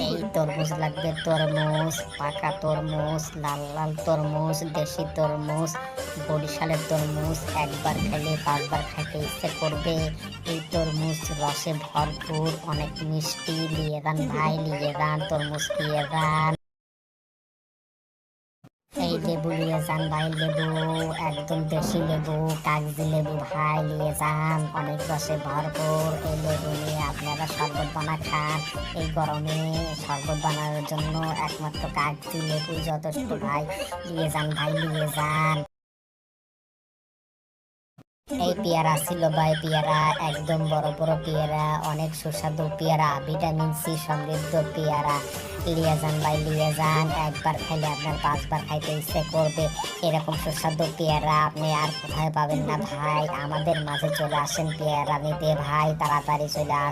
এই তরমুজ লাগবে, তরমুজ, পাকা তরমুজ, লাল লাল তরমুজ, দেশি তরমুজ, বরিশালের তরমুজ। একবার খেলে 5 বার খাইতে ইচ্ছে করবে। এই তরমুজ রসে ভরপুর, অনেক মিষ্টি। নিয়ে যান ভাই, নিয়ে যান, তরমুজ নিয়ে যান। এই লেবু নিয়ে যান ভাই, লেবু, একদম দেশি লেবু, কাগজি লেবু ভাই, নিয়ে যান, অনেক রসে ভরপুর। এই লেবু নিয়ে আপনারা শরবত বানা খান। এই গরমে শরবত বানানোর জন্য একমাত্র কাগজি লেবু যথেষ্ট ভাই। নিয়ে যান ভাই, নিয়ে যান। এই পেয়ারা ছিল ভাই, পেয়ারা, একদম বড় বড় পেয়ারা, অনেক সুস্বাদু পেয়ারা, ভিটামিন সি সমৃদ্ধ পেয়ারা। লিয়ে যান ভাই, লিয়ে যান। একবার খাইলে আপনার 5 বার খাইতে ইচ্ছে করবে। এরকম সুস্বাদু পেয়ারা আপনি আর কোথায় পাবেন না ভাই। আমাদের মাঝে চলে আসেন পেয়ারা নিতে ভাই, তাড়াতাড়ি চলে আসেন।